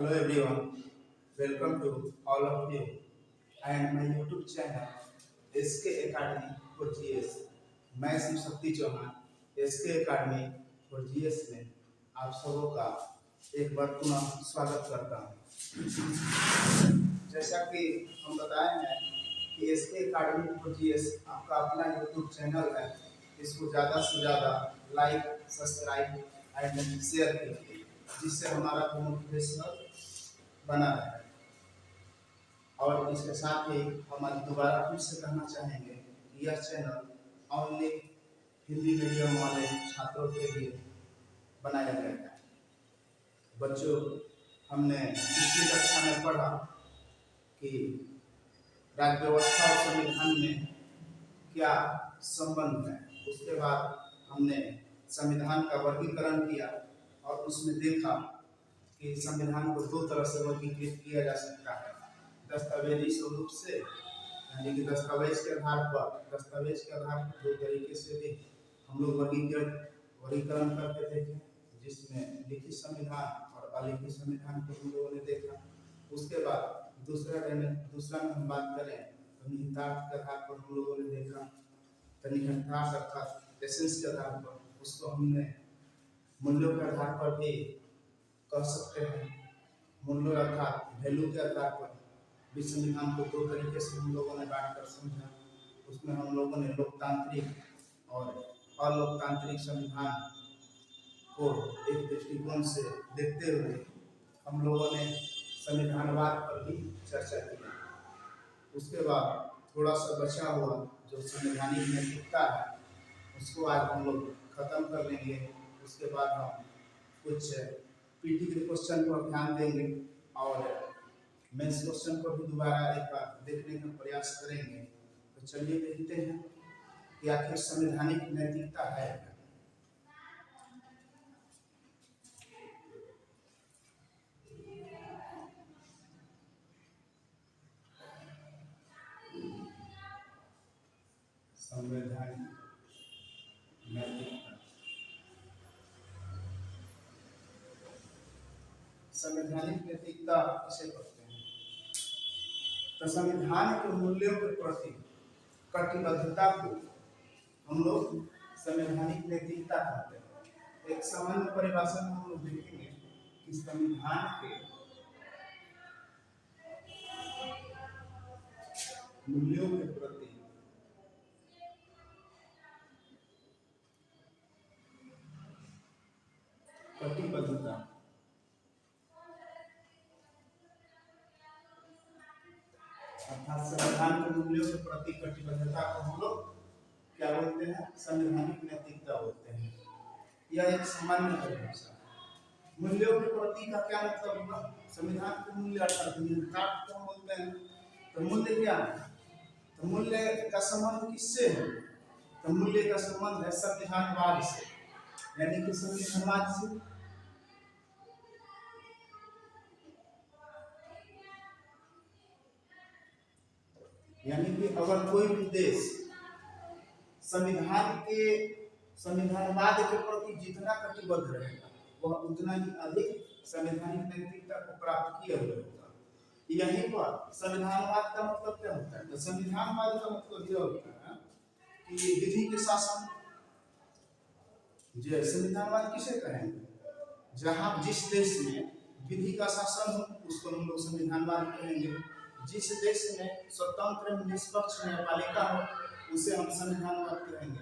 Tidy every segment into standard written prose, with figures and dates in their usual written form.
Hello everyone, welcome to all of you and my YouTube channel SK Academy for GS। मैं Shiv Shakti Chauhan SK Academy for GS में आप सबों का एक बार पुनः स्वागत करता हूँ। जैसा कि हम बताए हैं कि SK Academy for GS आपका अपना YouTube चैनल है, इसको ज़्यादा से ज़्यादा लाइक, सब्सक्राइब एंड शेयर कीजिए, जिससे हमारा मोटिवेशनल बना है। और इसके साथ ही हम दोबारा फिर से कहना चाहेंगे कि यह चैनल ओनली हिंदी मीडियम वाले छात्रों के लिए बनाया गया है। बच्चों, हमने पिछली कक्षा में पढ़ा कि राज्य व्यवस्था और संविधान में क्या संबंध है। उसके बाद हमने संविधान का वर्गीकरण किया और उसमें देखा कि संविधान को दो तरह से वर्गीकृत किया जा सकता है, दस्तावेजी स्वरूप से, यानी कि दस्तावेज के आधार पर दो तरीके से भी हम लोग वर्गीकरण करके देखे, जिसमें लिखित संविधान और अलिखित संविधान को हम लोगों ने देखा। उसके बाद दूसरा में हम बात करें तो निहितार्थ के आधार पर हम लोगों ने देखा। तो निहितार्थ अर्थात एसेंस के आधार पर, उसको हमने मूल्यों के आधार पर भी कह सकते हैं। मूल्यों अर्थात वैल्यू के आधार पर भी संविधान को दो तरीके से हम लोगों ने बांट कर समझा। उसमें हम लोगों ने लोकतांत्रिक और अलोकतांत्रिक संविधान को एक दृष्टिकोण से देखते हुए हम लोगों ने संविधानवाद पर भी चर्चा की। उसके बाद थोड़ा सा बचा हुआ जो संवैधानिक नैतिकता है, उसको आज हम लोग खत्म कर लेंगे। उसके बाद हम कुछ पीटी के क्वेश्चन पर ध्यान देंगे और मेंस क्वेश्चन को भी दोबारा एक बार देखने का प्रयास करेंगे। तो चलिए देखते हैं कि आखिर संवैधानिक नैतिकता है क्या। संवैधानिक नैतिकता, संवैधानिक नैतिकता किसे कहते हैं? तो संविधान के मूल्यों के प्रति कटिबद्धता को हम लोग संवैधानिक नैतिकता कहते हैं। एक सामान्य परिभाषा में हम लोग देखेंगे कि संविधान के मूल्यों के प्रति कटिबद्धता अर्थात संविधान के मूल्यों के प्रति कटिबद्धता को हम लोग क्या बोलते हैं? संवैधानिक नैतिकता बोलते हैं। यह एक सामान्य परिभाषा है। मूल्यों के प्रति का क्या मतलब हुआ? संविधान के मूल्य अर्थात निहितार्थ को हम बोलते हैं। तो मूल्य क्या है? तो मूल्य का संबंध किससे है? तो मूल्य का संबंध है संविधानवाद से, यानी कि संविधानवाद से। यानी कि अगर कोई भी देश संविधानवाद के प्रति जितना कटिबद्ध रहेगा, वह उतना ही अधिक संवैधानिक नैतिकता को प्राप्त किया हुआ होगा। यहीं पर संविधानवाद का मतलब क्या होता है? तो संविधानवाद का मतलब यह होता है कि विधि के शासन। जो संविधानवाद किसे कहेंगे? जहां जिस देश में विधि का शासन हो उसको हम लोग संविधानवाद कहेंगे। जिस देश में स्वतंत्र निष्पक्ष न्यायपालिका हो उसे हम संविधानवाद कहेंगे।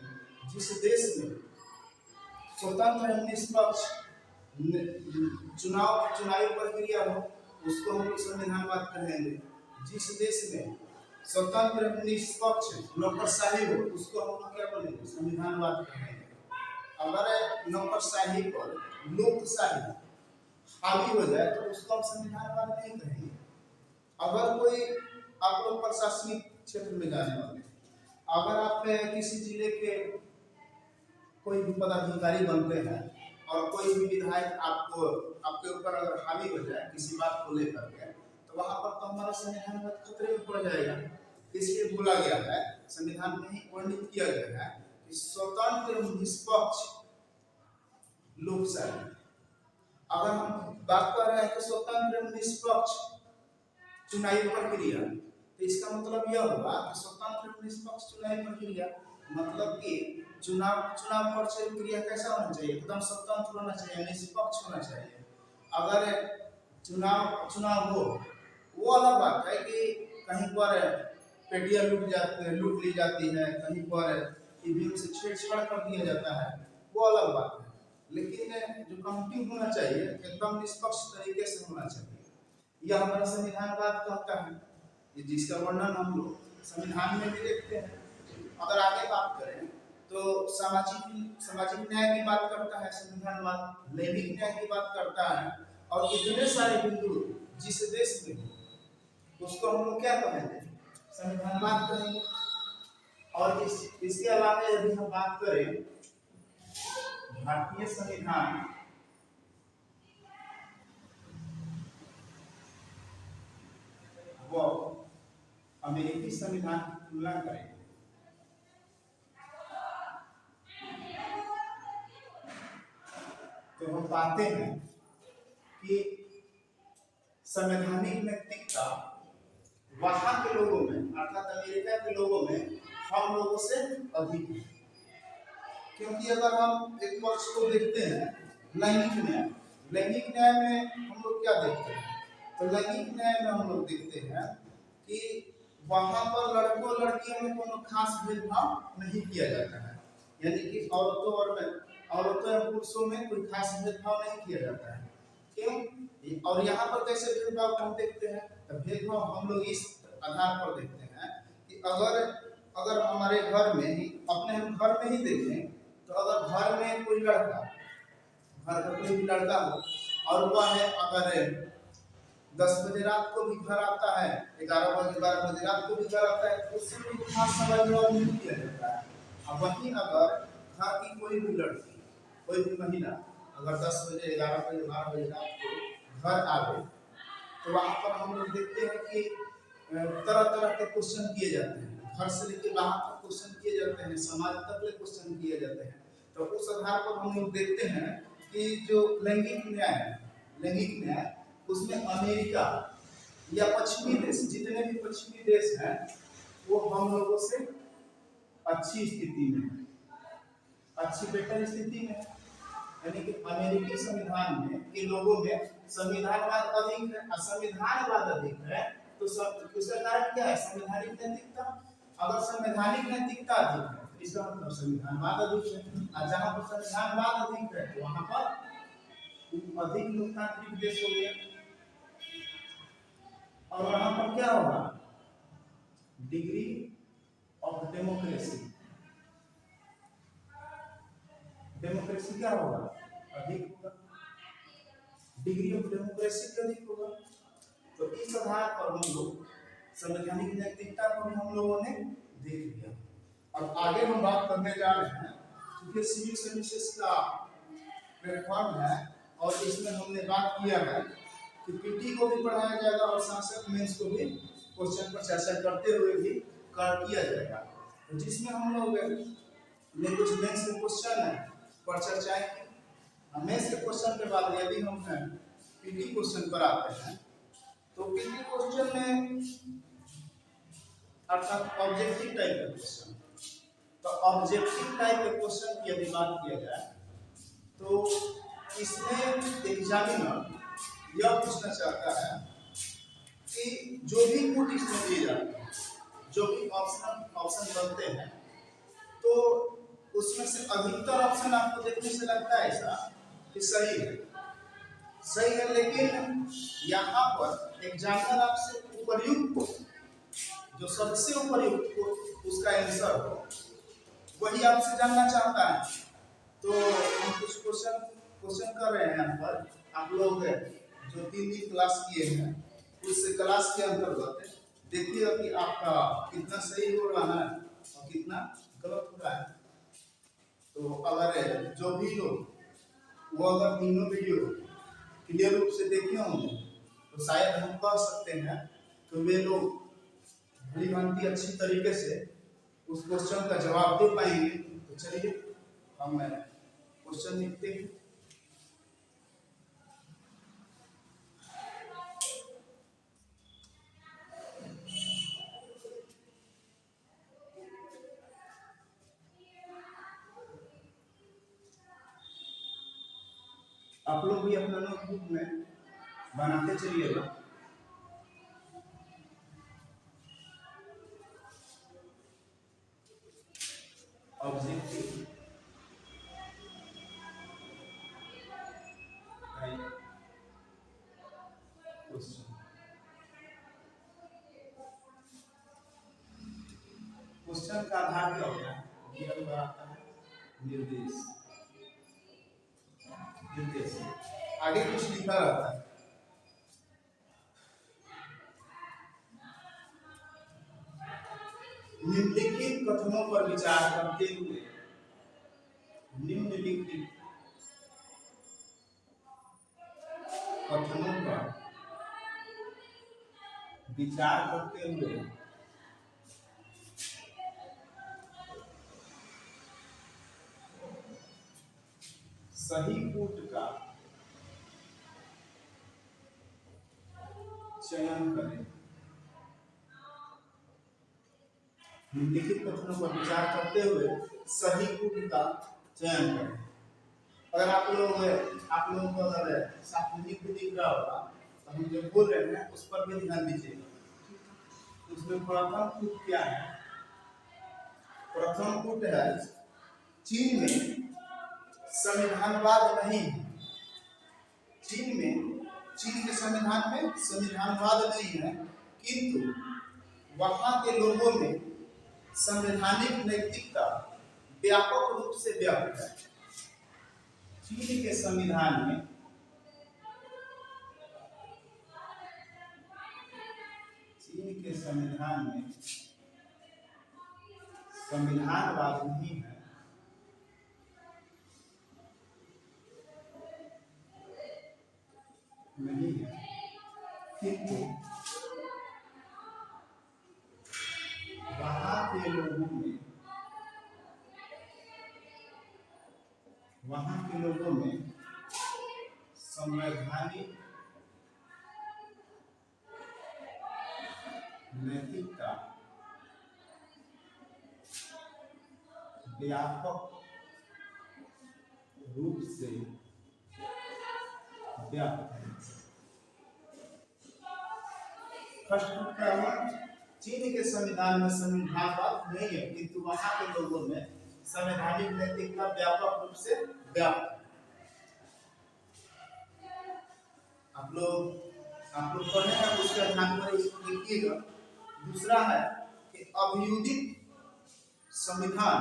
जिस देश में स्वतंत्र निष्पक्ष चुनावी प्रक्रिया हो उसको हम लोग संविधानवाद कहेंगे। जिस देश में स्वतंत्र निष्पक्ष नौकरशाही हो उसको हम लोग क्या बोलेंगे? संविधानवाद कहेंगे। अगर नौकरशाही पर लोकशाही हावी हो जाए तो उसको हम संविधानवाद नहीं कहेंगे। अगर कोई आप लोग प्रशासनिक क्षेत्र में जाने वाले, अगर आप किसी जिले के कोई भी पदाधिकारी बनते हैं और कोई भी विधायक आपके ऊपर अगर हावी हो जाए किसी बात को लेकर के, तो वहां पर तो हमारा संविधान खतरे में पड़ जाएगा। इसलिए बोला गया है, संविधान में ही वर्णित किया गया है कि स्वतंत्र निष्पक्ष लोकशाही। अगर हम बात कर रहे हैं कि स्वतंत्र एवं निष्पक्ष चुनावी प्रक्रिया, तो इसका मतलब यह हुआ कि स्वतंत्र एवं निष्पक्ष चुनावी प्रक्रिया मतलब कि चुनाव चुनाव प्रक्रिया कैसा होना चाहिए, एकदम स्वतंत्र होना चाहिए, निष्पक्ष होना चाहिए। अगर चुनाव चुनाव हो, वो अलग बात है कि कहीं पर पेटियां लूट ली जाती है, कहीं पर ईवीएम से छेड़छाड़ कर दिया जाता है, वो अलग बात है। लेकिन जो काउंटिंग होना चाहिए एकदम निष्पक्ष तरीके से होना चाहिए, यह हमारा संविधान बात कहता है, जिसका वर्णन हम लोग संविधान में भी देखते हैं। अगर आगे बात करें तो सामाजिक न्याय की बात करता है संविधान, बात लैंगिक न्याय की बात करता है, और इतने सारे बिंदु जिस देश में उसको हम लोग क्या कहेंगे, संविधान बात करेंगे। और इसके अलावा यदि हम बात करें भारतीय संविधान व अमेरिकी संविधान की तुलना करें तो हम पाते हैं कि संवैधानिक नैतिकता वहां के लोगों में अर्थात अमेरिका के लोगों में हम लोगों से अधिक है। क्योंकि अगर हम एक पक्ष को देखते हैं लैंगिक न्याय में हम लोग क्या देखते हैं, तो लैंगिक न्याय में हम लोग देखते हैं कि वहां पर लड़कों लड़कियों में कोनो खास भेदभाव नहीं किया जाता है, यानी कि औरतों और पुरुषों में कोई खास भेदभाव नहीं किया जाता है। क्यों? और यहाँ पर कैसे भेदभाव हम देखते हैं, तो भेदभाव हम लोग इस आधार पर देखते हैं कि अगर हमारे घर में ही अपने हम घर में ही देखें, तो अगर घर में कोई लड़का, घर का कोई भी लड़का हो और वह है अगर 10 बजे रात को भी घर आता है, 12 बजे रात को भी घर आता है, तो उससे कोई खास सवाल जवाब नहीं किया जाता है। अब वहीं अगर घर की कोई भी लड़की, कोई भी महिला अगर 10 बजे 11 बजे 12 बजे रात को घर आवे, तो वहाँ पर हम लोग देखते हैं कि तरह तरह के क्वेश्चन किए जाते हैं, घर से लेकर बाहर तक क्वेश्चन किए जाते हैं, समाज तक ले क्वेश्चन किए जाते हैं। तो उस आधार पर हम लोग देखते हैं कि जो लैंगिक न्याय उसमें अमेरिका या पश्चिमी देश, जितने भी पश्चिमी देश हैं वो हम लोगों से अच्छी स्थिति में, अच्छी बेटर स्थिति में, यानी कि अमेरिकी संविधान में के लोगों में संविधानवाद अधिक है, असंविधानवाद अधिक है। तो उसका कारण क्या है, संवैधानिक नैतिकता। अगर संवैधानिक नैतिकता अधिक है तो इसका मतलब संविधानवाद अधिक है, और जहाँ पर संविधानवाद अधिक है तो वहाँ पर अधिक लोकतांत्रिक देश हो गया। और वहाँ पर क्या होगा, डिग्री ऑफ डेमोक्रेसी क्या होगा, अधिक होगा, डिग्री ऑफ डेमोक्रेसी अधिक होगा। तो इस आधार पर हम लोग संवैधानिक नैतिकता को हम लोगों ने देख लिया। अब आगे हम बात करने जा रहे हैं, क्योंकि सिविल सर्विसेज का प्लेटफॉर्म है और इसमें हमने बात किया है कि पीटी को भी पढ़ाया जाएगा और साथ साथ मेंस को भी क्वेश्चन पर चर्चा करते हुए भी किया जाएगा। तो जिसमें हम लोग ने कुछ मेंस के क्वेश्चन है पर चर्चाएं की। मेंस के क्वेश्चन के बाद यदि हम पीटी क्वेश्चन पर आते हैं, तो पीटी क्वेश्चन में अर्थात ऑब्जेक्टिव टाइप के क्वेश्चन, तो ऑब्जेक्टिव टाइप के क्वेश्चन की यदि बात किया जाए तो इसमें एग्जामिनर यह पूछना चाहता है कि जो भी इनपुट इसमें दिए जाते हैं, जो भी ऑप्शन बनते हैं, तो उसमें से अधिकतर ऑप्शन आपको देखने से लगता है ऐसा कि सही है, लेकिन यहाँ पर एग्जामिनर आपसे उपयुक्त, जो सबसे उपयुक्त उसका आंसर हो, वही आपसे जानना चाहता है। तो हम कुछ क्वेश्चन कर रहे हैं यहाँ पर। आप लोग जो 3 दिन क्लास किए हैं उस क्लास के अंतर्गत देखिएगा कि आपका कितना सही हो रहा है और कितना गलत हो रहा है। तो अगर जो भी लोग वो अगर तीनों वीडियो क्लियर रूप से देखे होंगे तो शायद हम कह सकते हैं कि वे लोग भली भांति अच्छी तरीके से उस क्वेश्चन का जवाब दे पाएंगे। तो चलिए हम क्वेश्चन लिखते हैं। आप लोग भी अपना नोटबुक में बनाते चलिएगा। ऑब्जेक्टिव क्वेश्चन, क्वेश्चन का आधार क्या होता है? दिया हुआ आता है निर्देश, निर्देश आगे कुछ लिखा रहता है। निम्नलिखित कथनों पर विचार करते हुए, निम्नलिखित कथनों पर विचार करते हुए सही कूट का चयन करें। निम्नलिखित कथनों पर विचार करते हुए सही कूट का चयन करें। अगर आप लोगों को अगर सार्वजनिक दिख रहा होगा तो हम जो बोल रहे हैं उस पर भी ध्यान दीजिएगा। उसमें प्रथम कूट क्या है? प्रथम कूट है चीन में संविधानवाद नहीं है। चीन के संविधान में संविधानवाद नहीं है, किंतु वहां के लोगों में संवैधानिक नैतिकता व्यापक रूप से व्याप्त है। चीन के संविधान में संविधानवाद नहीं है, किंतु वहां के लोगों में संवैधानिक नैतिकता व्यापक रूप से व्याप्त है। चीन के संविधान में संविधानवाद नहीं है, किंतु वहां के लोगों में संवैधानिक नैतिकता व्यापक रूप से व्याप्त है। आप लोग पढ़ेंगे उसके ध्यान में इसको लिखिएगा। दूसरा है कि अभियुदित संविधान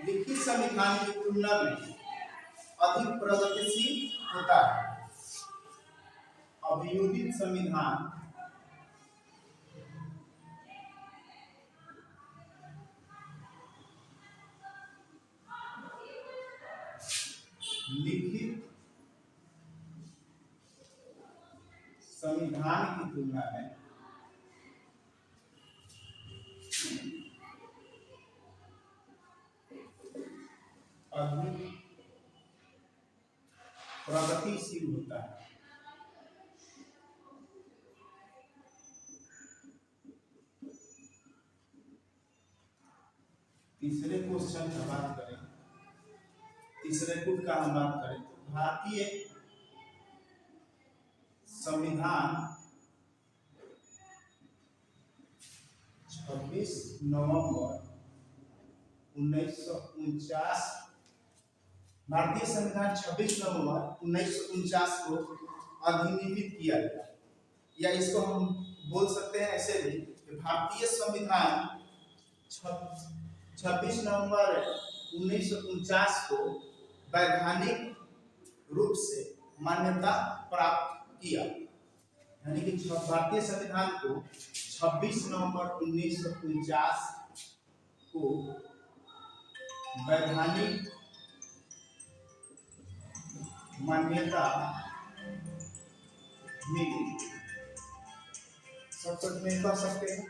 लिखित संविधान की तुलना में अधिक प्रगतिशील होता है। अभियुदित संविधान लिखित संविधान की तुलना में अधिक प्रगतिशील होता है। तीसरे क्वेश्चन की बात करें, तीसरे कूट का हम बात करें तो भारतीय संविधान 26 नवंबर 1949 भारतीय संविधान 26 नवंबर 1949 को अधिनियमित किया गया, या इसको हम बोल सकते हैं ऐसे भी कि भारतीय संविधान 26 नवंबर 1949 को वैधानिक रूप से मान्यता प्राप्त किया। यानी कि भारतीय संविधान को 26 नवंबर 1949 को वैधानिक मान्यता मिली। सब में कह सकते हैं,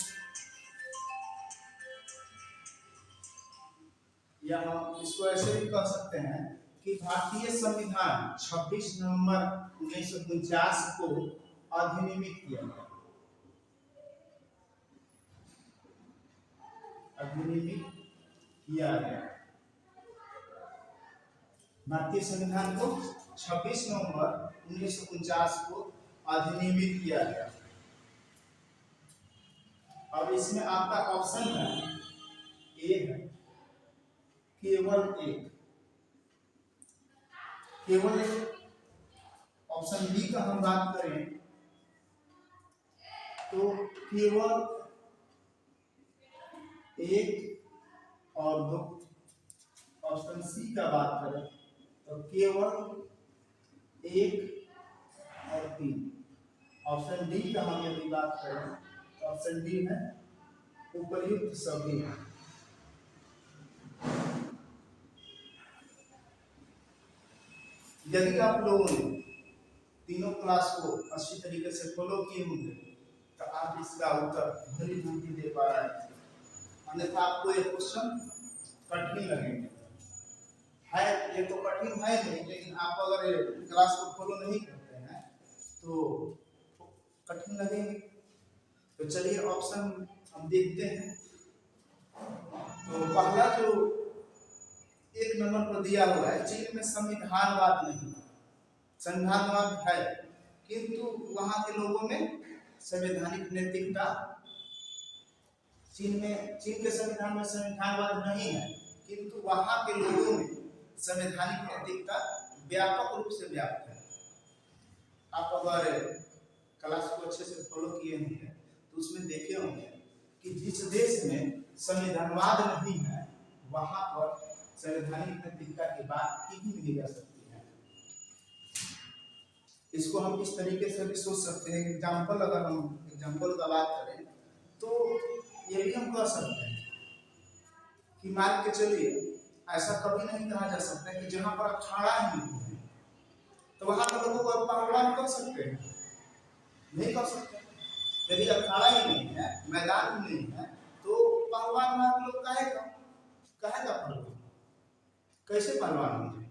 या हम इसको ऐसे भी कह सकते हैं कि भारतीय संविधान 26 नवंबर 1949 को अधिनियमित किया गया। अधिनियमित किया गया भारतीय संविधान को 26 नवंबर 1949 को अधिनियमित किया गया। अब इसमें आपका ऑप्शन है, ए है केवल एक, केवल एक। ऑप्शन बी का हम बात करें तो केवल एक और दो। ऑप्शन सी का बात करें तो केवल एक और तीन। ऑप्शन डी का हम यदि बात करें तो ऑप्शन डी है उपर्युक्त सभी। यदि आप लोगों ने तीनों क्लास को अच्छी तरीके से फॉलो किए होंगे तो आप इसका उत्तर भली भांति दे पा रहे हैं, अन्यथा आपको ये क्वेश्चन कठिन लगेंगे। है ये तो कठिन है नहीं, लेकिन आप अगर ये क्लास को फॉलो नहीं करते हैं तो कठिन लगेंगे। तो चलिए ऑप्शन हम देखते हैं। तो पहला जो एक नंबर पर दिया हुआ है, चीन में संविधानवाद नहीं, संविधानवाद है किंतु वहां के लोगों में संवैधानिक नैतिकता, चीन के संविधान में संविधानवाद नहीं है किंतु वहां के लोगों में संवैधानिक नैतिकता व्यापक रूप से व्याप्त है। आप अगर क्लास को अच्छे से फॉलो किए होंगे तो उसमें देखे होंगे कि जिस देश में संविधानवाद नहीं है वहां पर संवैधानिक नैतिकता की बात की ही नहीं जा सकती है। इसको हम इस तरीके से भी सोच सकते हैं। एग्जाम्पल, अगर हम एग्जाम्पल का बात करें तो ये भी हम कह सकते हैं कि मान के चलिए ऐसा कभी नहीं कहा जा सकता कि जहां पर अखाड़ा ही नहीं है तो वहां पर लोगों को पहलवान कर सकते हैं, नहीं कर सकते। यदि अखाड़ा ही नहीं है, मैदान ही नहीं है तो पहलवान वहां के लोग कहेगा पहलवान, कैसे पहलवान होंगे?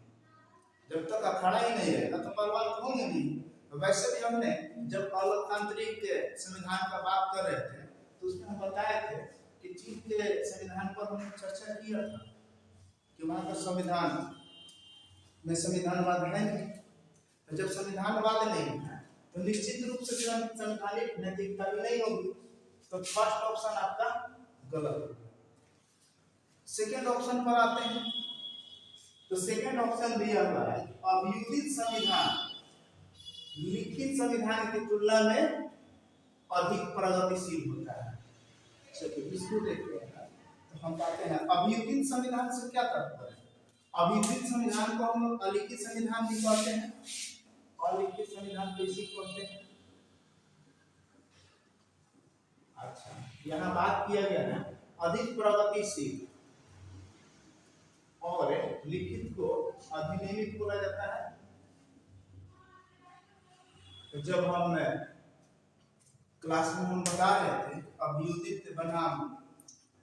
जब तक अखाड़ा ही नहीं रहेगा तो पहलवान तो होंगे नहीं। तो वैसे भी हमने जब लोकतांत्रिक संविधान का बात कर रहे थे तो उसमें हम बताए थे कि चीन के संविधान पर हमने चर्चा किया था कि वहां का संविधान में संविधानवाद है नहीं। तो जब संविधानवाद नहीं है तो निश्चित रूप से संवैधानिक नैतिकता भी नहीं होगी। तो फर्स्ट ऑप्शन आपका गलत है। सेकेंड ऑप्शन पर आते हैं तो सेकेंड ऑप्शन दिया हुआ है अभियुक्त संविधान लिखित संविधान की तुलना में अधिक प्रगतिशील होता है। चलिए इसको देखते हैं। तो हम कहते हैं अभियुक्त संविधान से क्या तात्पर्य है? अभियुक्त संविधान को हम लोग अलिखित संविधान भी कहते हैं। अलिखित संविधान को इसी कहते हैं। अच्छा, यहाँ बात किया गया है अधिक प्रगतिशील, और लिखित को अधिनियमित बोला जाता है। तो जब हम क्लास में हम बता रहे थे अभियुक्त बनाम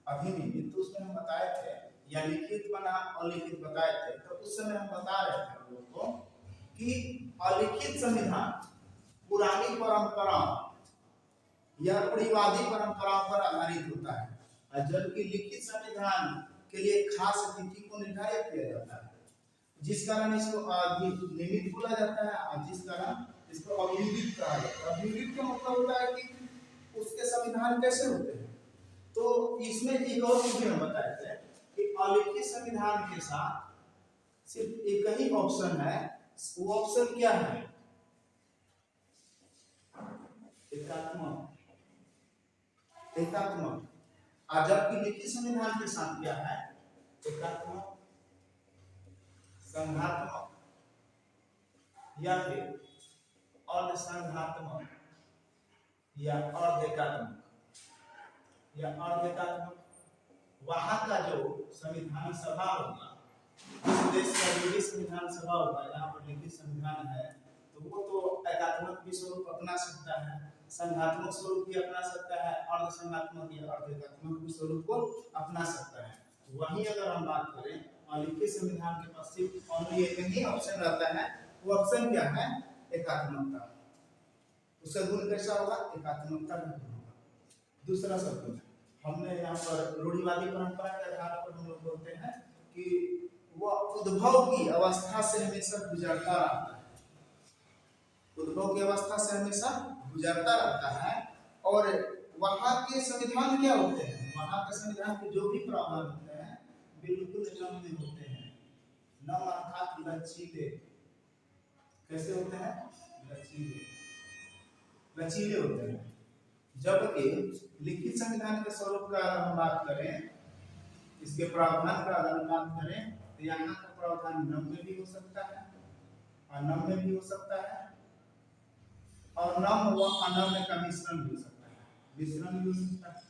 अधिनियमित, तो उसमें हम बताए थे, या लिखित बनाम अलिखित बताए थे, तो उस समय हम बता रहे थे हम लोग को कि अलिखित संविधान पुरानी परंपरा या रूढ़िवादी परंपराओं पर आधारित होता है, जबकि लिखित संविधान के लिए खास तिथि को निर्धारित किया जाता है, जिस कारण इसको अधिनियमित बोला जाता है और जिस कारण इसको अभियुक्त कहा जाता है। अभियुक्त का मतलब होता है कि उसके संविधान कैसे होते हैं। तो इसमें एक और चीज हम बताए थे कि अलिखित संविधान के साथ सिर्फ एक ही ऑप्शन है। वो ऑप्शन क्या है? एकात्मक। एकात्मक। और जबकि लिखित संविधान के साथ क्या है? एकात्मक, संघात्मक या फिर अर्धसंघात्मक या अर्धएकात्मक या अर्धएकात्मक। वहां का जो संविधान सभा होगा, जिस देश का जो संविधान सभा होगा, यहाँ पर लिखित संविधान है तो वो तो एकात्मक भी स्वरूप अपना सकता है, संघात्मक स्वरूप भी अपना सकता है, अर्धसंघात्मक या अर्धएकात्मक भी स्वरूप को अपना सकता है। वहीं अगर हम बात करें लिखित संविधान के पास सिर्फ ओनली एक ही ऑप्शन रहता है। वो ऑप्शन क्या है? एकात्मकता। उसका गुण कैसा होगा? एकात्मकता का गुण होगा। दूसरा शब्द हमने यहाँ पर रूढ़िवादी परंपरा के आधार पर हम लोग बोलते हैं कि वह उद्भव की अवस्था से हमेशा गुजरता रहता है, उद्भव की अवस्था से हमेशा गुजरता रहता है। और वहाँ के संविधान क्या होते हैं, वहाँ के संविधान के जो भी प्रावधान होते हैं बिल्कुल नम्य होते हैं, नम अर्थात लचीले। कैसे होते हैं, लचीले, लचीले होते हैं। जबकि लिखित संविधान के स्वरूप का अगर हम बात करें, इसके प्रावधान का अगर हम बात करें, तो यहाँ का प्रावधान नम्य भी हो सकता है, अनम्य भी हो सकता है, और नम्य व अनम्य का मिश्रण भी हो सकता है, मिश्रण भी हो सकता है।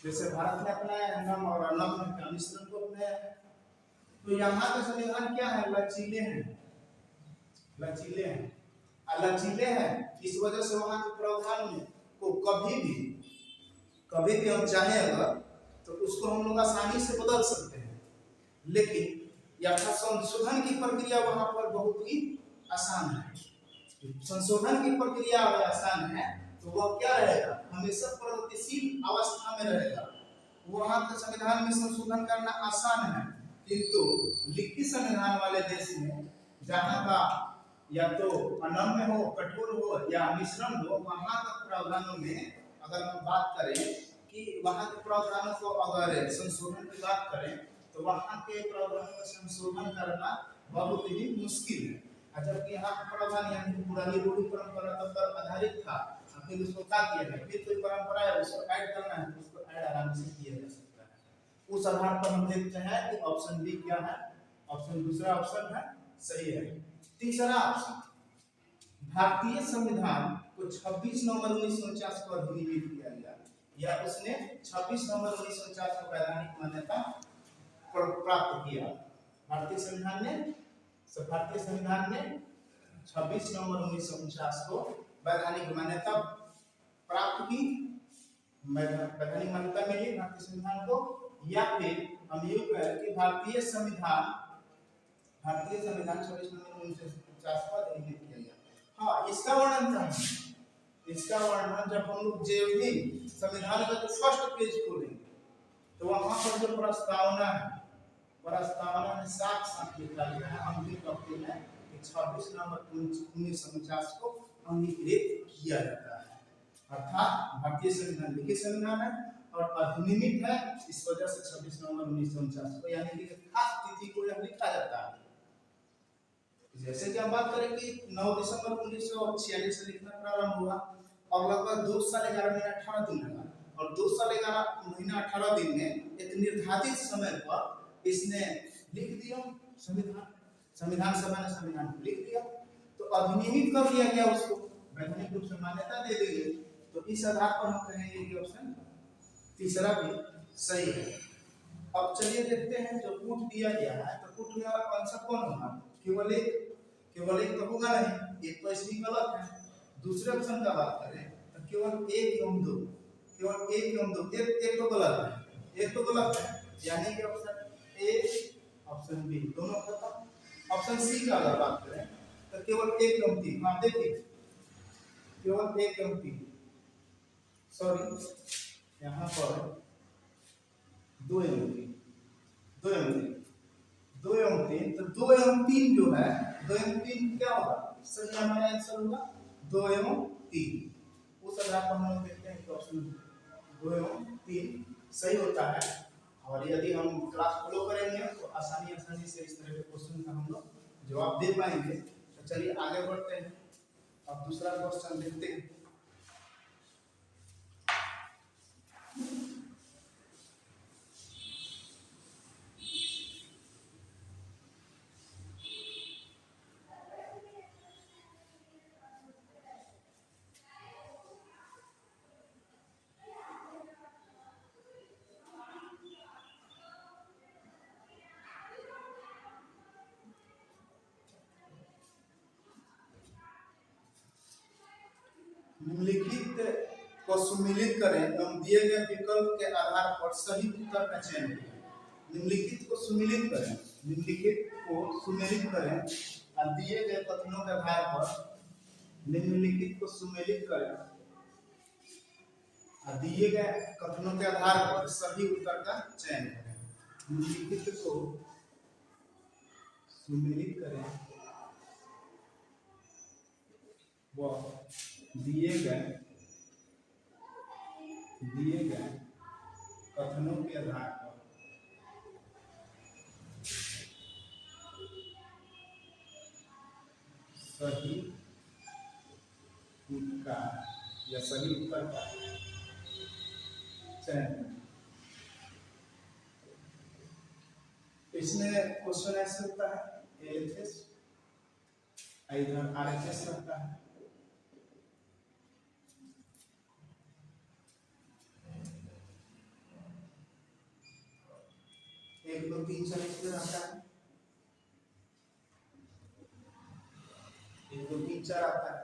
जैसे भारत ने अपनाया है नम्य और अनम्य का मिश्रण को अपनाया है। तो यहाँ का संविधान क्या है, लचीले हैं, लचीले हैं, लचीले हैं। इस वजह से वहाँ के प्रावधान को कभी भी हम चाहें अगर, तो उसको हम लोग आसानी से बदल सकते हैं। लेकिन यथा संशोधन की प्रक्रिया वहाँ पर बहुत ही आसान है। संशोधन की प्रक्रिया अगर आसान है तो वह क्या रहेगा, हमेशा प्रगतिशील अवस्था में रहेगा। वहाँ के संविधान में संशोधन करना आसान है, किंतु लिखित संविधान वाले देश में जहाँ का या तो अनम्य हो, कठोर हो या मिश्रण हो, वहाँ के प्रावधानों में अगर हम बात करें कि वहाँ के प्रावधानों को अगर संशोधन की बात करें, तो वहाँ के प्रावधानों का संशोधन करना बहुत ही मुश्किल है। जबकि यहाँ का प्रावधान यानी पुरानी रूढ़ी परंपरा पर आधारित था, फिर उसको क्या किया जाए, फिर कोई परंपरा है उसको ऐड करना है, उसको ऐड आराम से किया जा सकता है। उस आधार पर हम देखते हैं कि ऑप्शन बी क्या है, ऑप्शन दूसरा ऑप्शन है सही है। तीसरा ऑप्शन, भारतीय संविधान को 26 नवंबर 1949 को अधिनियमित किया गया, या उसने 26 नवंबर 1949 को वैधानिक मान्यता प्राप्त किया। भारतीय संविधान ने 26 नवंबर 1949 को वैधानिक मान्यता प्राप्त की, वैधानिक मान्यता मिली भारतीय संविधान को। या फिर हम यूं कहें कि भारतीय संविधान 26 नवंबर 1949 को अधिनियमित किया गया। हाँ, इसका वर्णन क्या है, इसका वर्णन जब हम लोग जेवली संविधान का जो फर्स्ट पेज खोलेंगे तो वहां पर जो प्रस्तावना है, प्रस्तावना में साफ साफ लिखा गया है अंतिम पंक्ति में कि 26 नवंबर 1949 को अंगीकृत किया जाता है। अर्थात भारतीय संविधान लिखित संविधान है और अधिनियमित है, इस वजह से 26 नवंबर 1949 को यानी कि खास तिथि को यह लिखा जाता है। जैसे कि हम बात करें कि 9 दिसंबर 1946 से लिखना प्रारंभ हुआ और लगभग 2 साल 11 महीना 18 दिन लगा, और 2 साल 11 महीना 18 दिन में एक निर्धारित समय पर इसने लिख दिया संविधान, संविधान सभा ने संविधान को लिख दिया, तो अधिनियमित कर दिया गया, उसको वैधानिक रूप से मान्यता दे दी गई। तो इस आधार पर हम कहेंगे कि ऑप्शन तीसरा भी सही है। अब चलिए देखते हैं जो कूट दिया गया है, तो कूट में आंसर कौन होगा, केवल एक तो होगा नहीं, एक तो इसमें गलत है। दूसरे ऑप्शन का बात करें तो केवल एक एवं दो, केवल एक एवं दो, एक तो गलत है, एक तो गलत है, यानी कि ऑप्शन ए ऑप्शन बी दोनों खत्म। ऑप्शन सी का अगर बात करें तो केवल एक एवं तीन, आप देखिए केवल एक एवं तीन, सॉरी यहाँ पर 2 एवं 3, 2 एवं 3, 2 एवं 3, तो 2 एवं 3 जो है, 2 एवं 3 क्या होगा, सही हमारा आंसर होगा 2 एवं 3। उस आधार पर हम लोग देखते हैं कि ऑप्शन 2 एवं 3 सही होता है। और यदि हम क्लास फॉलो करेंगे तो आसानी से इस तरह के क्वेश्चन का हम लोग जवाब दे पाएंगे। तो चलिए आगे बढ़ते हैं, अब दूसरा क्वेश्चन देखते हैं। निम्नलिखित को सुमेलित करें एवं दिए गए विकल्प के आधार पर सही उत्तर का चयन करें। निम्नलिखित को सुमेलित करें, निम्नलिखित को सुमेलित करें और दिए गए कथनों के आधार पर, निम्नलिखित को सुमेलित करें और दिए गए कथनों के आधार पर सही उत्तर का चयन करें। निम्नलिखित को सुमेलित करें व दिए गए कथनों के आधार पर सही उत्तर या सही उत्तर का चयन करें। इसमें क्वेश्चन ऐसे होता है एएचएस, इधर आरएचएस रहता है। एक दो तीन चार इसमें रहता है, एक दो तीन चार आता है।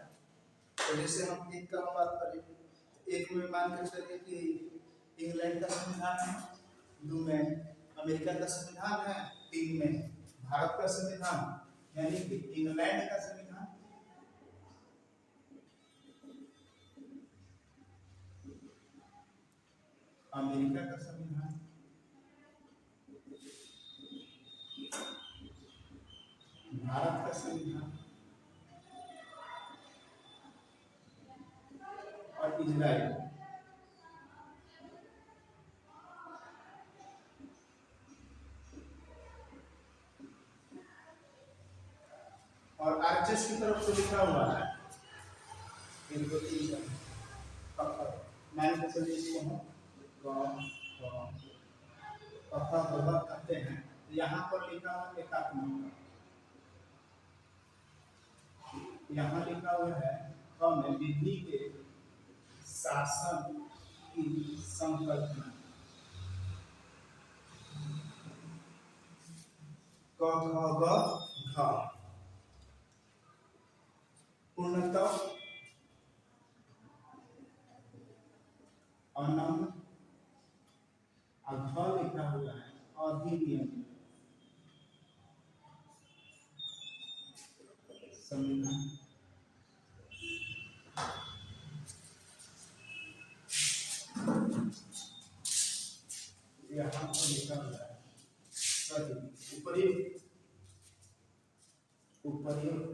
तो जैसे हम एक का बात करें, एक में मान के चलिए कि इंग्लैंड का संविधान है, दो में अमेरिका का संविधान है, तीन में भारत का संविधान यानी कि इंग्लैंड का संविधान, अमेरिका का संविधान, भारत का संविधान और इजराइल। और आरएचएस की तरफ से लिखा हुआ है एक दो तीन चार नाइन के सभी इसको हम कहते हैं। यहाँ पर लिखा हुआ एकात्मक, यहाँ लिखा हुआ है हमें विधि के शासन की संकल्पना, क ख ग घ पूर्णतः अनम अघ लिखा हुआ है अधिनियम संविधान, यहाँ पर लिखा हुआ है सही उपयुक्त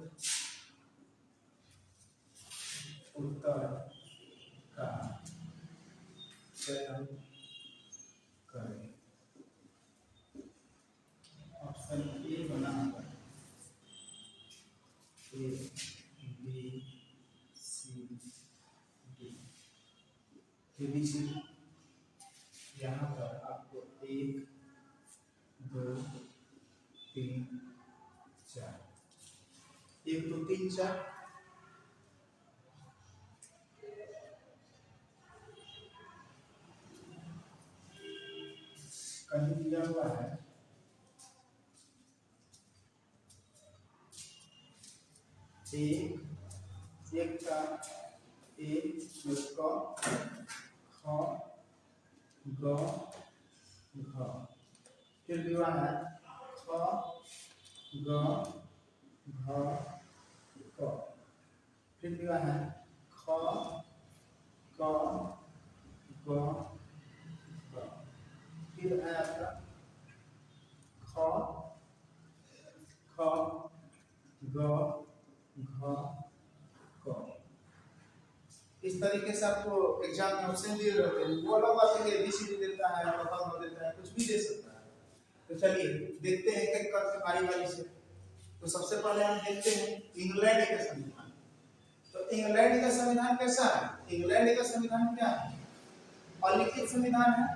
उत्तर का चयन करें। ऑप्शन ए बनाकर ए बी सी डी, यहाँ पर आपको एक दो तीन चार, एक दो तीन चार कहीं दिया हुआ है एक का एक क ख ग घ, फिर दिया है ख ग घ क, फिर दिया है ख क ग घ, फिर है आपका ख ख ग घ क। इस तरीके से आपको एग्जाम में ऑप्शन दिए रहते हैं, वो अलग बात है कि एबीसीडी देता है और अलग देता है, कुछ भी दे सकता है। तो चलिए देखते हैं एक एक करके बारी बारी से। तो सबसे पहले हम देखते हैं इंग्लैंड का संविधान। तो इंग्लैंड का संविधान कैसा है? इंग्लैंड का संविधान क्या है? अलिखित संविधान है,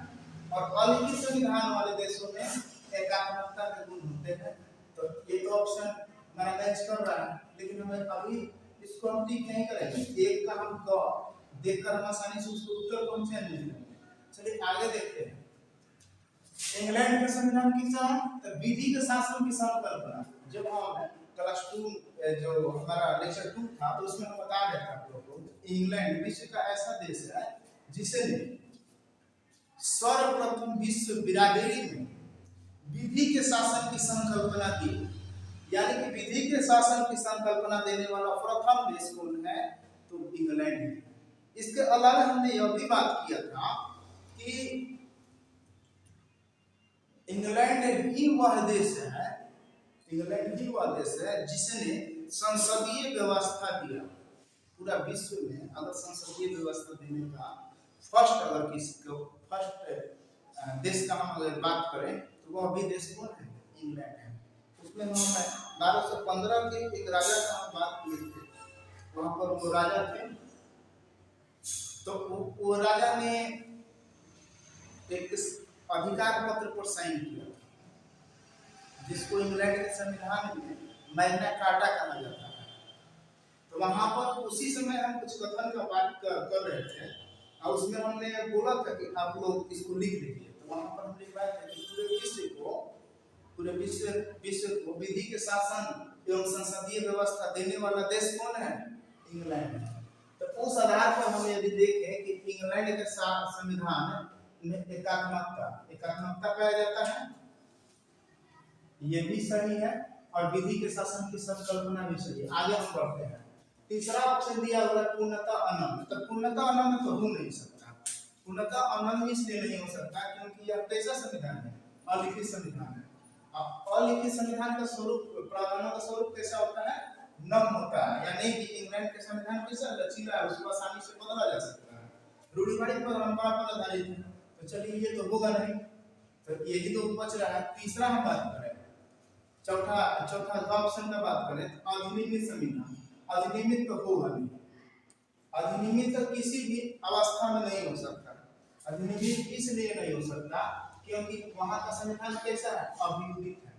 और अलिखित संविधान वाले देशों में एकात्मकता के गुण होते हैं। तो ये तो ऑप्शन हमारा मैच कर रहा है, लेकिन हमें अभी इसको हम ठीक नहीं करेंगे। एक का हम क देखकर हम आसानी से उसको उत्तर को चयन नहीं करेंगे। चलिए आगे देखते हैं इंग्लैंड का संविधान कैसा है। तो विधि के शासन की संकल्पना, जब हम क्लास 2 जो हमारा लेक्चर 2 था तो उसमें हम बता रहे थे आप लोगों को, इंग्लैंड विश्व का ऐसा देश है जिसे सर्वप्रथम विश्व बिरादरी में विधि के शासन की संकल्पना दी, यानी कि विधि के शासन की संकल्पना देने वाला प्रथम देश कौन है? तो इंग्लैंड है। इसके अलावा हमने यह भी बात किया था कि इंग्लैंड ही वह देश है इंग्लैंड ही वह देश है जिसने संसदीय व्यवस्था दिया। पूरा विश्व में अगर संसदीय व्यवस्था देने का फर्स्ट अगर किसी को फर्स्ट देश का हम अगर बात करें तो वह भी देश कौन है? इंग्लैंड है। उसमें हम 1215 के एक राजा का हम बात किए थे, वहां पर वो राजा थे, तो वो राजा ने एक अधिकार पत्र पर साइन किया जिसको इंग्लैंड के संविधान में मैग्ना कार्टा कहा जाता है। तो वहां पर उसी समय हम कुछ कथन का बात कर रहे थे और उसमें हमने बोला था कि आप लोग इसको लिख लीजिए। तो वहां पर हम लिखवाए थे कि पूरे विश्व को विधि के शासन एवं संसदीय व्यवस्था देने वाला देश कौन है? इंग्लैंड है। तो उस आधार पर हम यदि देखें कि इंग्लैंड के संविधान में एकात्मकता पाया जाता है, ये भी सही है, और विधि के शासन की संकल्पना भी सही है। आगे हम बढ़ते हैं। तीसरा ऑप्शन दिया हुआ है पूर्णतः अनंत। तो पूर्णतः अनंत तो हो नहीं सकता। पूर्णतः अनंत इसलिए नहीं हो सकता क्योंकि यह कैसा संविधान है? अलिखित संविधान है। अलिखित संविधान का स्वरूप, प्रावधानों का स्वरूप कैसा होता है? नम होता है, यानी कि इंग्लैंड के संविधान कैसा लचीला है, उसको आसानी से बदला जा सकता है, रूढ़िवादी परंपरा पर आधारित है। तो चलिए ये तो होगा नहीं, तो यही तो बच रहा है। तीसरा हम बात करें, चौथा ऑप्शन का बात करें तो अधिनियमित संविधान। अधिनियमित तो होगा नहीं, अधिनियमित तो किसी भी अवस्था में नहीं हो सकता। अधिनियमित इसलिए नहीं हो सकता क्योंकि वहां का संविधान कैसा है? अभियुदित है।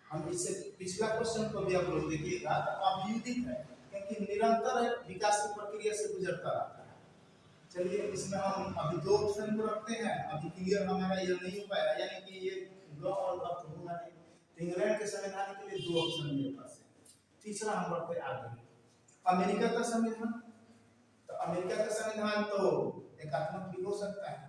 हम इससे पिछला क्वेश्चन को भी आप लोग देखिएगा तो अभियुदित है क्योंकि निरंतर विकास की प्रक्रिया से गुजरता रहता है। चलिए इसमें हम अभी दो ऑप्शन को रखते हैं। अभी क्लियर हमारा ये नहीं हो पाया, यानी कि ये ग और ग तो होगा नहीं। इंग्लैंड के संविधान के लिए दो ऑप्शन मेरे पास है। तीसरा हम बढ़ते आगे, अमेरिका का संविधान। तो अमेरिका का संविधान तो एकात्मक भी हो सकता है,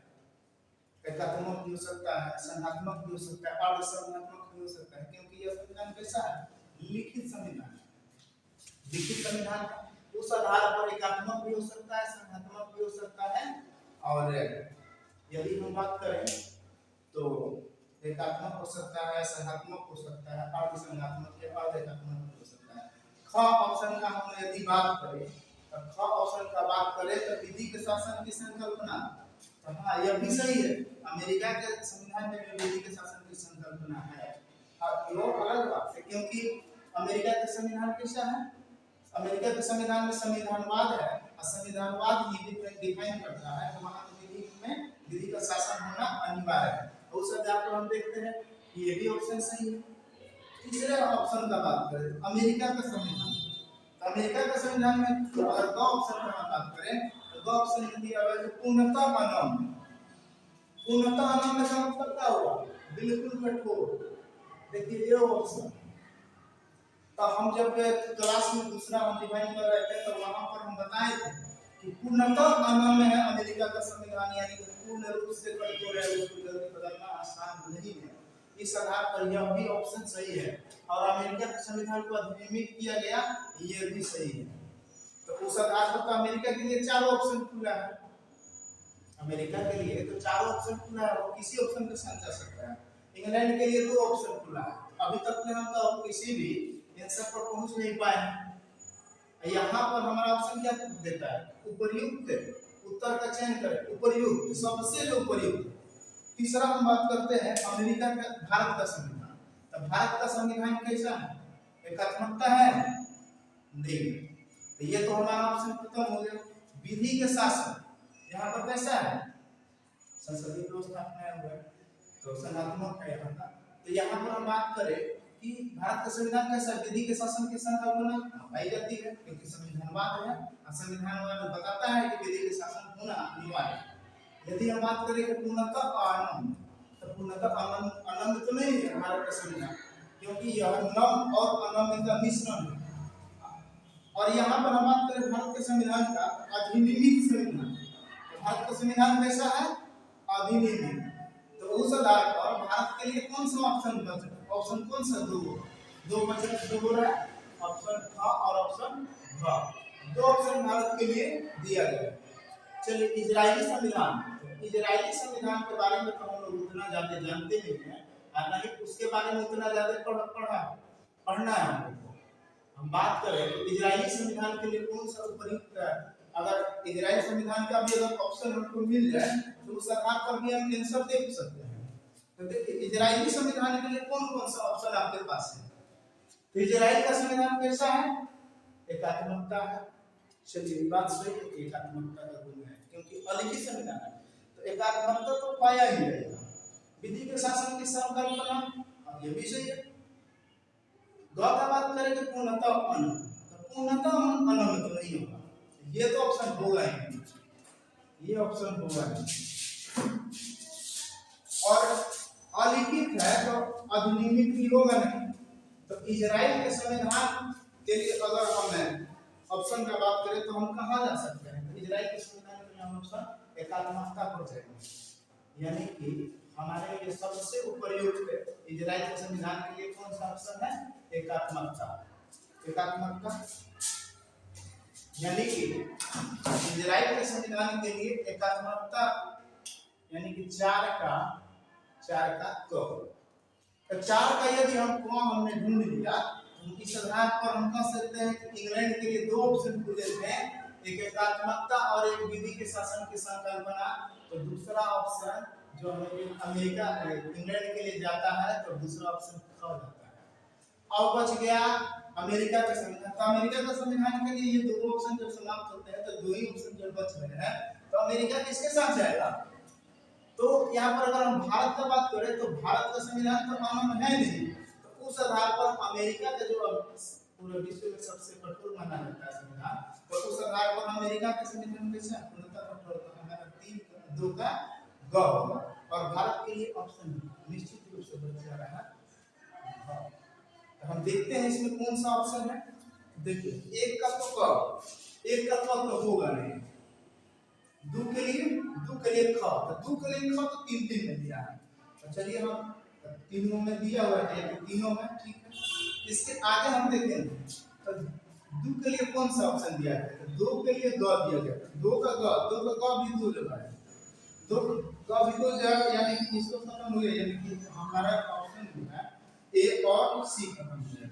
एकात्मक भी हो सकता है, संघात्मक भी हो सकता है, अर्धसंघात्मक भी हो सकता है, क्योंकि यह संविधान कैसा है? लिखित संविधान है। लिखित संविधान उस आधार पर एकात्मक भी हो सकता है, संघात्मक भी हो सकता है, और यदि हम बात करें तो एकात्मक हो सकता है, संघात्मक हो सकता है, अर्धसंघात्मक या अर्ध-एकात्मक हो सकता है। ख ऑप्शन का हम यदि बात करें तो ख ऑप्शन का बात करें तो विधि के शासन की संकल्पना, तो हाँ यह भी सही है। अमेरिका के संविधान में विधि के शासन की संकल्पना है। और वो अलग बात है क्योंकि अमेरिका का संविधान कैसा है? अमेरिका के संविधान में संविधानवाद है और संविधानवाद ही डिफाइन करता है तो वहां विधि में विधि का शासन होना अनिवार्य है। उस आधार पर हम देखते हैं कि ये भी ऑप्शन सही है। तीसरे ऑप्शन का बात करें तो अमेरिका का संविधान। तो अमेरिका का संविधान में अगर दो ऑप्शन का हम बात करें तो दो ऑप्शन में दिया हुआ है पूर्णतः अनंत। पूर्णतः अनंत का मतलब क्या हुआ? बिल्कुल कठोर। देखिए ये ऑप्शन, तो हम जब क्लास में दूसरा हम डिफाइन कर रहे थे तो वहां पर हम बताए थे कि पूर्णतः अनंत है अमेरिका का संविधान, यानी कि पूर्ण रूप से कठोर है, उसको जल्दी बदलना आसान नहीं है। इस आधार पर यह भी ऑप्शन सही है। और अमेरिका के संविधान को अधिनियमित किया गया, ये भी सही है। तो उस आधार पर तो अमेरिका के लिए चारों ऑप्शन खुला है। अमेरिका के लिए तो चारों ऑप्शन खुला है, वो किसी ऑप्शन के साथ जा सकता है। इंग्लैंड के लिए दो ऑप्शन खुला है। अभी तक में हम तो किसी भी आंसर पर पहुंच नहीं पाए हैं। यहाँ पर हमारा ऑप्शन क्या देता है? उपर्युक्त उत्तर का चयन करें, उपर्युक्त सबसे जो उपर्युक्त। तीसरा हम बात करते हैं अमेरिका का, भारत का संविधान। तो भारत का संविधान कैसा है? एकात्मकता है नहीं, तो ये तो हमारा ऑप्शन खत्म हो गया। विधि के शासन यहाँ पर कैसा है? संसदीय व्यवस्था अपनाया हुआ है, तो संघात्मक है यहाँ का। तो यहाँ पर हम बात करें कि भारत का संविधान कैसा? विधि के शासन की संकल्पना पाई जाती है क्योंकि संविधानवाद है और संविधानवाद बताता है कि विधि के शासन होना अनिवार्य है। यदि हम बात करें कि पूर्णतः आनंद, तो पूर्णतः आनंद तो नहीं है भारत का संविधान, क्योंकि यह नम और अनम का मिश्रण है। और यहाँ पर हम बात करें भारत के संविधान का अधिनियमित संविधान, तो भारत का संविधान कैसा है? अधिनियमित। तो उस आधार पर भारत के लिए कौन सा ऑप्शन बच रहा है? ऑप्शन कौन सा? दो बच दो हो रहा है, ऑप्शन ख और ऑप्शन भ। दो ऑप्शन भारत के लिए दिया गया है। चलिए इजरायली संविधान। इजरायली संविधान के बारे में तो हम लोग उतना ज्यादा जानते नहीं हैं, ना ही उसके बारे में उतना ज्यादा पढ़ा है। पढ़ना है हमको। हम बात करें तो इजरायली संविधान के लिए कौन सा उपयुक्त है, अगर इजरायली संविधान का भी अगर ऑप्शन हमको मिल जाए तो उस आधार पर भी हम आंसर देख सकते हैं। तो देखिए इजरायली संविधान के लिए कौन कौन सा ऑप्शन आपके पास है। तो इजराइल का संविधान कैसा है, एकात्मकता है। चलिए बात सही है, एकात्मकता का गुण है क्योंकि अलिखित संविधान है तो एकात्मकता तो पाया ही रहेगा। विधि के शासन की संकल्पना, ये भी सही है। गौ का बात करें तो पूर्णतः अनंत, तो पूर्णतः अनंत तो नहीं होगा, ये तो ऑप्शन होगा ही नहीं, ये ऑप्शन होगा नहीं। और अलिखित है तो अधिनियमित भी होगा नहीं। तो इजराइल के संविधान के लिए अगर हम ऑप्शन का बात करें तो हम कहाँ जा सकते हैं, इजराइल के संविधान के लिए हम ऑप्शन एकात्मकता पर जाएंगे। यानी कि हमारे लिए सबसे उपयुक्त इजराइल के संविधान के लिए कौन सा ऑप्शन है, एकात्मकता। एकात्मकता यानी कि इजराइल के संविधान के लिए एकात्मकता यानी कि चार का क। तो चार का यदि हमने ढूंढ लिया तो इस आधार पर हम कह सकते हैं कि इंग्लैंड के लिए दो ऑप्शन खुले हैं, एक एकात्मकता और एक विधि के शासन की संकल्पना। तो दूसरा ऑप्शन जो अमेरिका इंग्लैंड के लिए जाता है तो दूसरा ऑप्शन खो जाता है। अब बच गया अमेरिका का संविधान। तो अमेरिका का संविधान के लिए ये दो ऑप्शन जब समाप्त होते हैं तो दो ही ऑप्शन जब बच रहे हैं तो अमेरिका किसके साथ जाएगा। तो यहाँ पर अगर हम भारत का बात करें तो भारत का संविधान तो मानव है नहीं, तो उस आधार पर अमेरिका का जो पूरे विश्व में सबसे कठोर माना जाता है संविधान, तो उस आधार पर अमेरिका के संविधान कैसे पूर्णतः कठोर, तो हमारा 3 का ग होगा। और भारत के लिए ऑप्शन निश्चित रूप से बच जा रहा है। तो हम देखते हैं इसमें कौन सा ऑप्शन है। देखिए एक का तो क, एक का तो होगा नहीं। दू के लिए ख, तो दू के लिए ख तो 3 में दिया है। तो चलिए हम तीनों में दिया हुआ है तो तीनों में ठीक है। इसके आगे हम देखेंगे तो दू के लिए कौन सा ऑप्शन दिया है, तो दो के लिए ग दिया गया है। दो का ग भी दो जगह है, दो का भी दो जगह, यानी इसको खत्म हो गया, यानी कि हमारा ऑप्शन जो है ए और सी खत्म हो गया।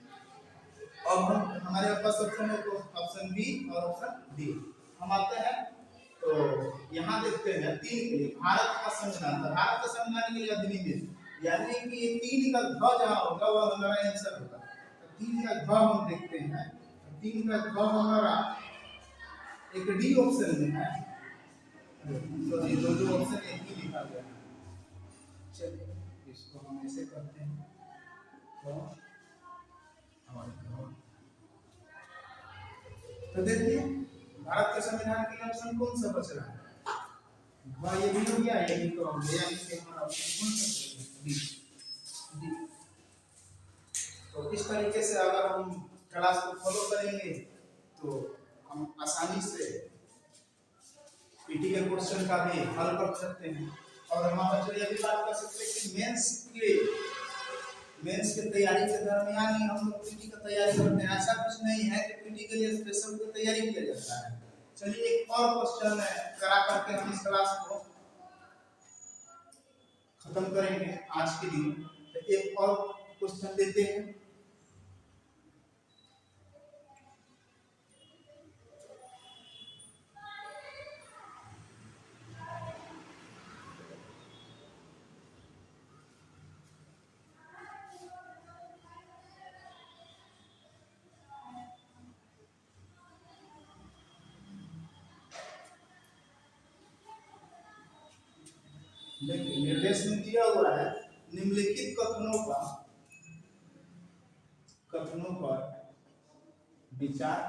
अब हम हमारे पास ऑप्शन है तो ऑप्शन बी और ऑप्शन डी। हम आते हैं तो यहाँ देखते हैं 3 के लिए भारत का संविधान, भारत का संविधान के लिए अधिनियम, यानी कि ये 3 का ध जहाँ होगा वह हमारा आंसर होगा। तो 3 का ध हम देखते हैं, 3 का ध हमारा एक डी ऑप्शन में है, तो ये दो ऑप्शन एक ही लिखा गया है। चलिए इसको हम ऐसे करते हैं तो देखिए भारत के संविधान के लिए ऑप्शन कौन सा बच रहा है, वह ये भी हो गया, ये भी तो हो गया, इसके हमारा ऑप्शन कौन सा है, डी। तो इस तरीके से अगर हम क्लास को फॉलो करेंगे तो हम आसानी से पीटी के क्वेश्चन का भी हल कर सकते हैं। और हम बच्चों ये भी बात कर सकते हैं कि मेंस के तैयारी के दरमियान ही हम लोग पीटी का तैयारी करते हैं। ऐसा कुछ नहीं है कि पीटी के लिए स्पेशल की तैयारी किया जाता है। चलिए एक और क्वेश्चन करा करके हम इस क्लास को खत्म करेंगे आज के लिए। तो एक और क्वेश्चन देते हैं। निर्देश में दिया हुआ है निम्नलिखित कथनों पर विचार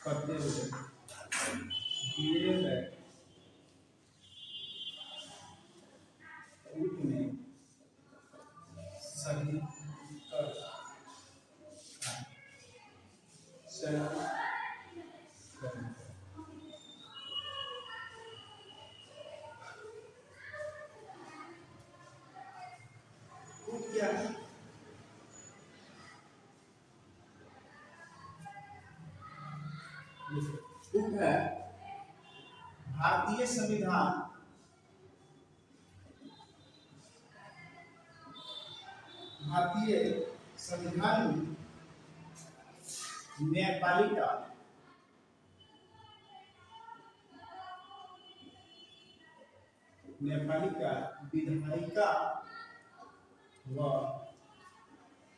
करते हुए दिए गए रूप में सही क्या है, भारतीय संविधान भारतीय संविधान में न्यायपालिका विधायिका व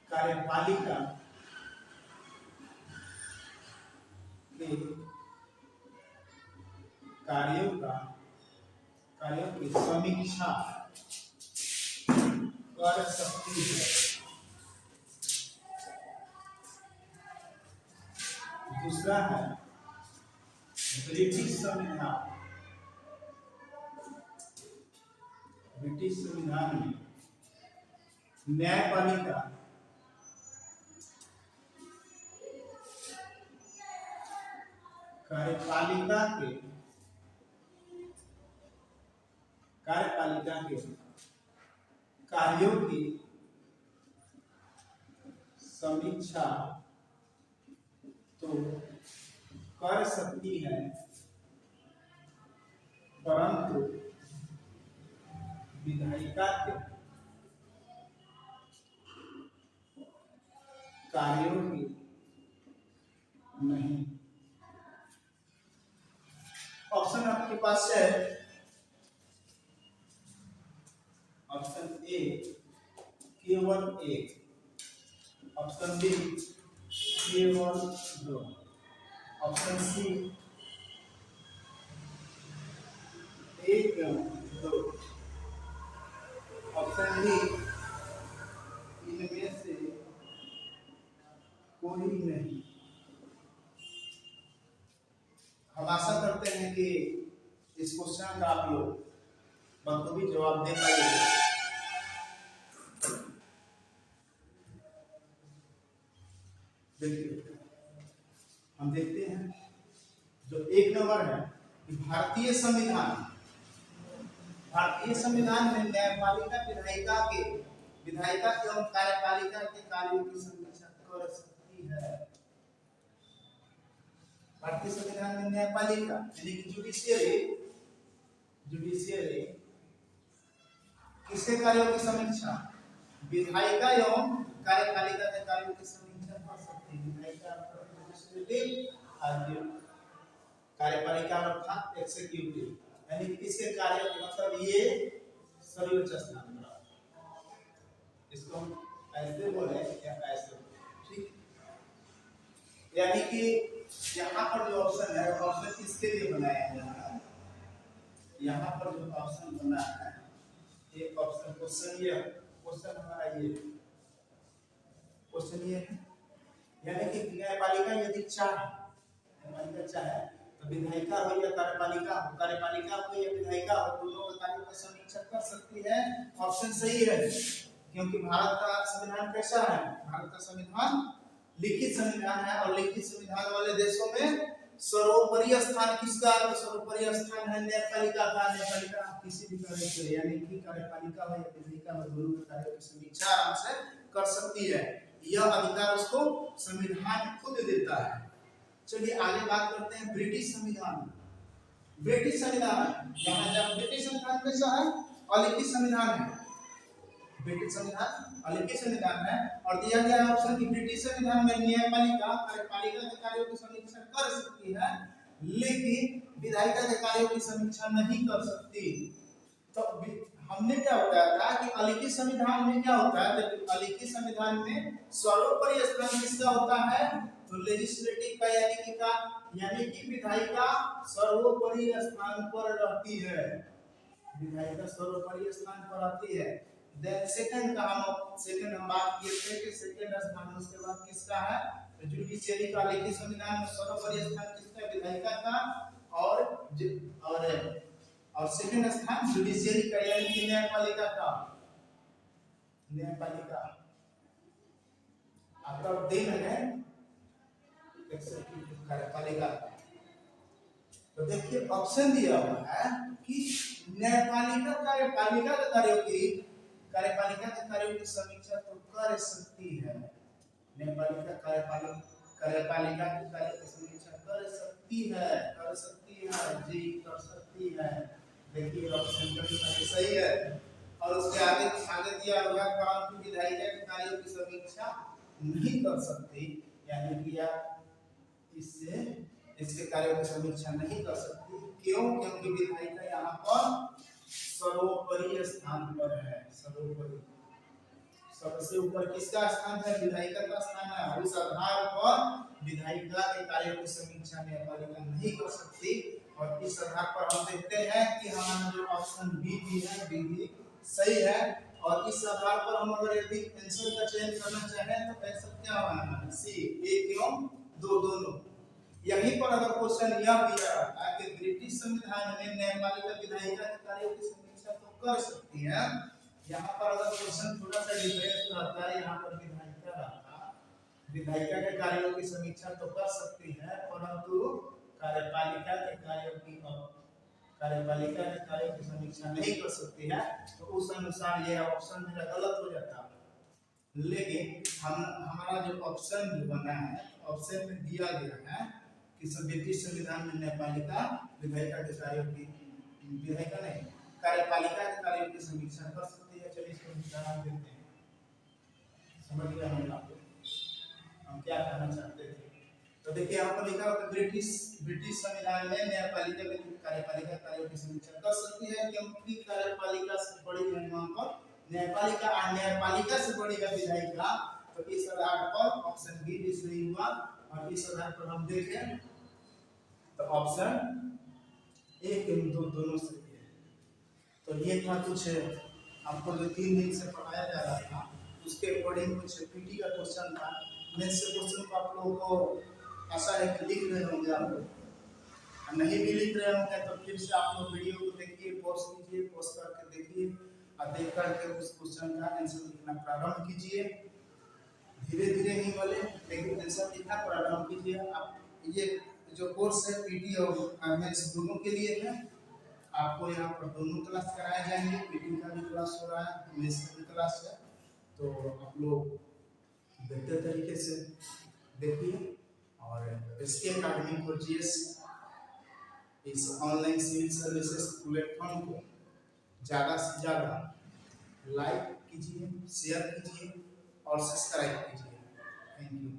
कार्यपालिका के कार्यों की समीक्षा कर सकती है। दूसरा है ब्रिटिश संविधान। ब्रिटिश संविधान में न्यायपालिका कार्यपालिका के कार्यों की समीक्षा तो कर सकती है, परंतु विधायिका के कार्यों की नहीं। ऑप्शन आपके पास है, ऑप्शन ए केवल एक, ऑप्शन बी केवल दो, ऑप्शन सी एक दो, ऑप्शन डी इनमें से कोई नहीं। हम आशा करते हैं कि इस क्वेश्चन का आप लोग बखूबी जवाब दे पाएंगे। देखिए हम देखते हैं जो एक नंबर है कि भारतीय संविधान में न्यायपालिका विधायिका एवं कार्यपालिका के कार्यों की समीक्षा कर सकती है। भारतीय संविधान में न्यायपालिका यानी कि जुडिशियरी किसके कार्यों की समीक्षा, विधायिका एवं कार्यपालिका के कार्यों की समीक्षा कर सकती है। विधायिका लेजिस्लेटिव, कार्यपालिका अर्थात एक्जीक्यूटिव, यानी कि इसके कार्य मतलब ये सर्वोच्च स्थान पर, इसको हम ऐसे बोले या ऐसे, ठीक। यानी कि यहाँ पर जो ऑप्शन है, ऑप्शन किसके लिए बनाया है? यहाँ पर जो ऑप्शन बना है, एक ऑप्शन क्वेश्चन हमारा ये क्वेश्चन ये है, यानी कि न्यायपालिका यदि चाहे तो विधायिका हो या कार्यपालिका हो या विधायिका हो, दोनों के कार्यों की समीक्षा कर सकती है। ऑप्शन सही है, क्योंकि भारत का संविधान कैसा है? भारत का संविधान लिखित संविधान है, और लिखित संविधान वाले देशों में सर्वोपरि स्थान किसका? तो सर्वोपरि स्थान है न्यायपालिका का। न्यायपालिका किसी भी कार्य के, यानी कि कार्यपालिका हो या विधायिका हो, दोनों के कार्यों की समीक्षा आराम से कर सकती है। यह अधिकार उसको संविधान खुद देता है। चलिए आगे बात करते हैं ब्रिटिश संविधान। ब्रिटिश संविधान, यहाँ जब ब्रिटिश संविधान कैसा है? अलिखित संविधान है। ब्रिटिश संविधान अलिखित संविधान है, और दिया गया है ऑप्शन कि ब्रिटिश संविधान में न्यायपालिका कार्यपालिका के कार्यों की समीक्षा कर सकती है, लेकिन विधायिका के कार्यों की समीक्षा नहीं कर सकती। तो हमने क्या बताया था कि अलिखित संविधान में क्या होता है? तो अलिखित संविधान में सर्वोपरि स्थान किसका होता है? तो लेजिस्लेटिव का, यानी कि विधायिका सर्वोपरि स्थान पर रहती है। विधायिका सर्वोपरि स्थान पर रहती है। देन सेकंड हम बात किए थे कि सेकंड स्थान उसके बाद किसका है? तो जुडिशियरी का। लिखित संविधान में सर्वोपरि स्थान किसका? विधायिका का। और सेकंड स्थान जुडिशियरी का, यानी कि न्यायपालिका का। न्यायपालिका आपका दिन है एक्जीक्यूटिव कार्यपालिका। तो देखिए ऑप्शन दिया हुआ है कि न्यायपालिका कार्यपालिका के कार्यों की समीक्षा तो कर सकती है। न्यायपालिका कार्यपालिका के कार्यों की समीक्षा कर सकती है जी, कर सकती है। देखिए ऑप्शन सही है। और उसके आगे दिया हुआ परंतु विधायिका के कार्यों नहीं कर सकती, यानी कि आप इससे इसके कार्यों की समीक्षा नहीं कर सकती। क्यों? क्योंकि विधायिका यहाँ पर सर्वोपरि स्थान पर है। सर्वोपरि, सबसे ऊपर किसका स्थान है? विधायिका का स्थान है। उस आधार पर विधायिका के कार्यों की समीक्षा न्यायपालिका नहीं कर सकती। और इस आधार पर हम देखते हैं कि हमारा जो ऑप्शन बी भी है, बी भी सही है। और इस आधार पर हम अगर यदि आंसर का चयन करना चाहें तो ऐसा क्या होना है? सी, एक एवं दो दोनों। यहीं पर अगर क्वेश्चन यह दिया रहता कि ब्रिटिश संविधान में न्यायपालिका विधायिका के कार्यों की समीक्षा तो कर सकती है, यहाँ पर अगर क्वेश्चन थोड़ा सा डिफरेंस रहता है, यहाँ पर विधायिका रहता, विधायिका के कार्यों की समीक्षा तो कर सकती है, परंतु कार्यपालिका के कार्यों की समीक्षा नहीं कर सकती है। तो उस अनुसार यह ऑप्शन मेरा गलत हो जाता है। लेकिन हमारा जो ऑप्शन जो बना है, ऑप्शन में दिया गया है कि ब्रिटिश संविधान में न्यायपालिका विधायिका के कार्यों की, विधायिका नहीं, कार्यपालिका के कार्यों की समीक्षा कर सकती है। चलिए इसको ध्यान देते हैं, समझ गया हम क्या कहना चाहते थे। तो देखिए यहाँ पर लिखा है ब्रिटिश संविधान में न्यायपालिका कार्यपालिका कार्यों की समीक्षा कर सकती है, क्योंकि कार्यपालिका से बड़ी है वहां पर न्यायपालिका, और न्यायपालिका से बड़ी है विधायिका। तो इस आधार पर ऑप्शन बी भी सही हुआ। और इस आधार पर हम देखें तो ऑप्शन एक एवं दो दोनों सही है। तो ये था कुछ आपको जो 3 दिन से पढ़ाया जा रहा था उसके अकॉर्डिंग कुछ पीटी का क्वेश्चन था। मेंस के क्वेश्चन को आप लोगों को आशा है कि लिख रहे होंगे। आप लोग नहीं भी लिख रहे होंगे तो फिर से आप लोग वीडियो को देखिए, पॉज कीजिए, पॉज करके देखिए और देख करके उस क्वेश्चन का आंसर लिखना प्रारंभ कीजिए। धीरे धीरे ही बोले, लेकिन आंसर लिखना प्रारंभ कीजिए। आप ये जो कोर्स है पीटी और मेंस दोनों के लिए है। आपको यहाँ पर दोनों क्लास कराए जाएंगे, पीटी का भी क्लास हो रहा है, मेंस का भी क्लास है। तो आप लोग बेहतर तरीके से देखिए। और इसके अकादमी को जीएस इस ऑनलाइन सिविल सर्विसेज प्लेटफॉर्म को ज़्यादा से ज़्यादा लाइक कीजिए, शेयर कीजिए और सब्सक्राइब कीजिए। Thank you.